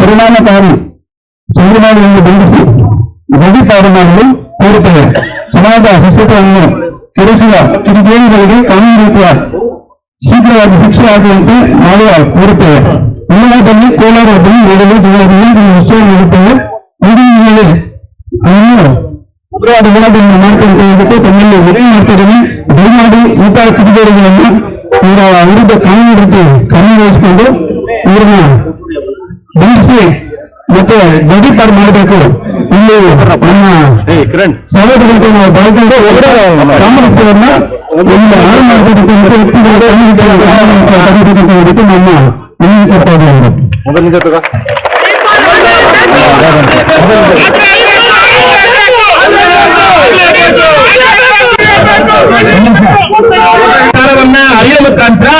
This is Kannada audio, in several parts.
ಪರಿಣಾಮಕಾರಿ ಚಂದ್ರಮಾನವನ್ನು ಬಂಧಿಸಿ ಗಡಿಪಾರು ಮಾಡಲು ಕೋರುತ್ತೇವೆ. ಸಮಾಜದ ಶಿಸ್ತತೆಯನ್ನು ಕೆಡಿಸುವ ಕಿಡಿಗೇಡಿಗಳಿಗೆ ಕಾನೂನು ರೀತಿಯ ಶೀಘ್ರವಾಗಿ ಶಿಕ್ಷೆ ಆಗುವಂತೆ ಮಾಡುವ ಕೋರುತ್ತೇವೆ. ಇಲ್ಲವಾದಲ್ಲಿ ಕೋಲಾರದಲ್ಲಿ ನೀಡಲು ನಿಶ್ಚಯ ನೀಡುತ್ತೇವೆ. ಮುಂದಿನ ಮೇಲೆ ಅದನ್ನು ಉಗ್ರವಾದ ಹೋರಾಟವನ್ನು ಮಾಡ್ಕೊಂತ ಹೋಗುತ್ತೆ ತಮ್ಮಲ್ಲಿ ಮನವಿ ಮಾಡ್ತಿದ್ದೇನೆ. ದಯಮಾಡಿ ಇಂತಹ ಕಿಡಿಗೇಡಿಗಳನ್ನು ಇವರ ವಿರುದ್ಧ ಕಾನೂನು ರೀತಿ ಕಾರ್ಯನಿರ್ವಹಿಸಿಕೊಂಡು ಇವರನ್ನ ಬಂಧಿಸಿ ಮತ್ತೆ ಗಡಿಪಾರು ಮಾಡಬೇಕು. ಇಲ್ಲಿ ನಮ್ಮ ಸಹೋದರರಿಗೆ ನಾವು ಬಳಕೊಂಡು ಸಾಮರಸ್ಯವನ್ನ ಹಾಳು ಮಾಡಬೇಕು ನಮ್ಮ ಮನವಿ ಕರ್ತವ್ಯ. ಸರ್ಕಾರವನ್ನ ಅರಿಯುವ ಮುಖಾಂತರ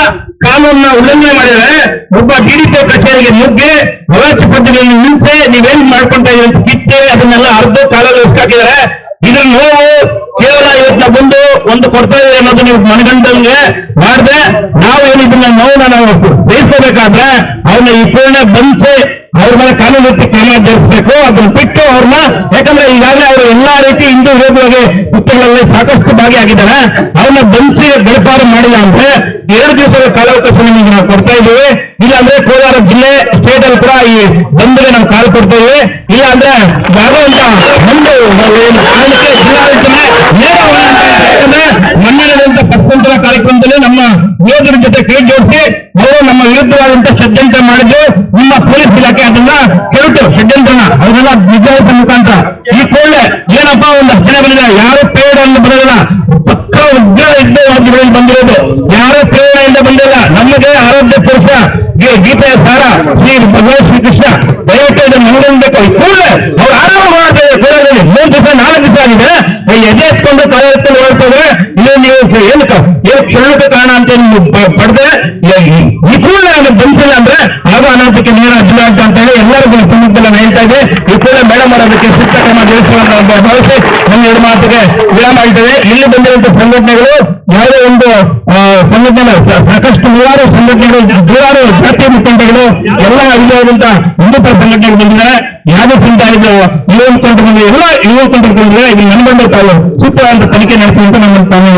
ಕಾನೂನನ್ನ ಉಲ್ಲಂಘನೆ ಮಾಡಿದರೆ ಒಬ್ಬ ಡಿಡಿಪಿ ಕಚೇರಿಗೆ ನುಗ್ಗಿ ಅವಾಚ್ಯ ಪದ್ಧತಿಯಲ್ಲಿ ಹಿಂಸೆ ನೀವೇನ್ ಮಾಡ್ಕೊಂತ ಇದ್ದೀರಿ ಅಂತ ಕಿತ್ತೆ ಅದನ್ನೆಲ್ಲ ಅರ್ಧ ಕಾಲಲ್ಲಿ ಹಾಕಿದ್ದಾರೆ. ಇದ್ರ ನೋವು ಕೇವಲ ಇವತ್ತಿನ ಬಂದು ಒಂದು ಕೊಡ್ತಾ ಇದೆ ಅನ್ನೋದು ನೀವು ಮನಗಂಡಂಗೆ ಮಾಡಿದ್ರೆ ನಾವು ಏನಿದ್ದನ್ನ ನೋವನ್ನ ನಾವು ಸಹಿಸಬೇಕಾದ್ರೆ ಅವ್ರನ್ನ ಈ ಪೂರ್ಣ ಬಂಧಿಸಿ ಅವ್ರ ಮೇಲೆ ಕಾನೂನು ರೀತಿ ಕ್ರಮ ಜರುಗಿಸಬೇಕು. ಅದನ್ನ ಬಿಟ್ಟು ಅವ್ರನ್ನ, ಯಾಕಂದ್ರೆ ಈಗಾಗಲೇ ಅವರು ಎಲ್ಲಾ ರೀತಿ ಹಿಂದೂ ವಿರೋಧವಾಗಿ ಕೃತ್ಯಗಳಲ್ಲಿ ಸಾಕಷ್ಟು ಭಾಗಿಯಾಗಿದ್ದಾರೆ. ಅವ್ರನ್ನ ಬಂಧಿಸಿ ಗಡಿಪಾರು ಮಾಡಿಲ್ಲ ಅಂದ್ರೆ 2 ದಿವಸದ ಕಾಲಾವಕಾಶ ನಿಮಗೆ ನಾವು ಕೊಡ್ತಾ ಇದ್ದೀವಿ. ಇಲ್ಲ ಅಂದ್ರೆ ಕೋಲಾರ ಜಿಲ್ಲೆ ಸ್ಟೇಟ್ ಅಲ್ಲಿ ಕೂಡ ಈ ಬಂದ್ಗೆ ನಾವು ಕಾಲು ಕೊಡ್ತಾ ಇದ್ದೀವಿ. ಇಲ್ಲ ಅಂದ್ರೆ ಆಗುವಂತ ಒಂದು ಕಾರಣಕ್ಕೆ ಜಿಲ್ಲಾಡಳಿತನೇ ಯಾಕಂದ್ರೆ ಮನ್ನಣೆದಂತ ಪಕ್ಷಾಂತರ ಕಾರ್ಯಕ್ರಮದಲ್ಲಿ ನಮ್ಮ ಯೋಧರ ಜೊತೆ ಕೈ ಜೋಡಿಸಿ ಅವರು ನಮ್ಮ ವಿರುದ್ಧವಾದಂತ ಷಡ್ಯಂತ್ರ ಮಾಡಿದ್ದು ನಿಮ್ಮ ಪೊಲೀಸ್ ಇಲಾಖೆ ಅದನ್ನ ಕೆರಟು ಷಡ್ಯಂತ್ರನ ಅವರೆಲ್ಲ ನಿಜಾಯಿತ ಮುಖಾಂತರ ಈ ಕೂಡಲೇ ಏನಪ್ಪಾ ಒಂದು ಜನ ಬಂದಿದೆ. ಯಾರು ಪ್ರೇರಣೆಯಿಂದ ಬರೋದಿಲ್ಲ, ಪಕ್ಕ ಉಗ್ರ ಯುದ್ಧವಾಗಿ ಬಂದಿರೋದು, ಯಾರು ಪ್ರೇರಣೆಯಿಂದ ಬಂದಿಲ್ಲ. ನಮಗೆ ಆರೋಗ್ಯ ಪುರುಷ ಗೀತೆಯ ಸಾರ ಶ್ರೀ ಭಗವಾನ್ ಶ್ರೀಕೃಷ್ಣ ದಯವಿಟ್ಟು ಇದನ್ನು ನೋಡಬೇಕು. ಈ ಕೂಡಲೇ ಅವ್ರು ಆರಂಭ ಮಾಡ್ತಾರೆ. ಕೋಲಾರದಲ್ಲಿ 3 ದಿವಸ 4 ದಿವಸ ಆಗಿದೆ. ಎದೆ ಎತ್ಕೊಂಡು ತಲೆ ಎತ್ಕೊಂಡು ಹೊರಡ್ತದೆ. ಇದು ನೀವು ಏನು ಕ್ಷಣಿಕ ಕಾರಣ ಅಂತ ಪಡೆದ್ರೆ ಈ ಕೂಡಲೇ ಅವನು ಬಂದಿಲ್ಲ ಅಂದ್ರೆ ಹಾಗೂ ಅನಾಥಕ್ಕೆ ನೇರ ಜಿಲ್ಲಾಡಳಿತ ಅಂತ ಹೇಳಿ ಎಲ್ಲರಿಗೂ ಸಂದರ್ಭದಲ್ಲಿ ಹೇಳ್ತಾ ಇದೆ. ಈ ಕೂಡಲೇ ಮೇಡಮ್ ಮಾಡೋದಕ್ಕೆ ಸೂಕ್ತ ಕ್ರಮ ಜರುಗಿಸುವಂತ ಭಾವಿಸಿ ನಮ್ಮ 2 ಮಾತಿಗೆ ವಿರಾಮ ಇರ್ತದೆ. ಇಲ್ಲಿ ಬಂದಿರುವಂತಹ ಸಂಘಟನೆಗಳು ಯಾವುದೇ ಒಂದು ಸಂಘಟನೆ ಸಾಕಷ್ಟು ನೂರಾರು ಸಂಘಟನೆಗಳು, ನೂರಾರು ಜಾತಿಯ ಮುಖಂಡಗಳು ಎಲ್ಲ ವಿಧವಾದಂತಹ ಹಿಂದೂಪರ ಸಂಘಟನೆಗಳು ಬಂದಿದ್ದಾರೆ. ಯಾವುದೇ ಸಂಘಟನೆ ಯುವ ಮುಖಂಡರು ಬಂದಿದೆ, ಎಲ್ಲ ಯುವ ಮುಖಂಡರು ಬಂದಿದೆ. ಇದು ಮನಗಂಡು ತಾವು ಸೂಕ್ತವಾದ ತನಿಖೆ ನಡೆಸುವಂತ ನಮ್ಮ ತಾವು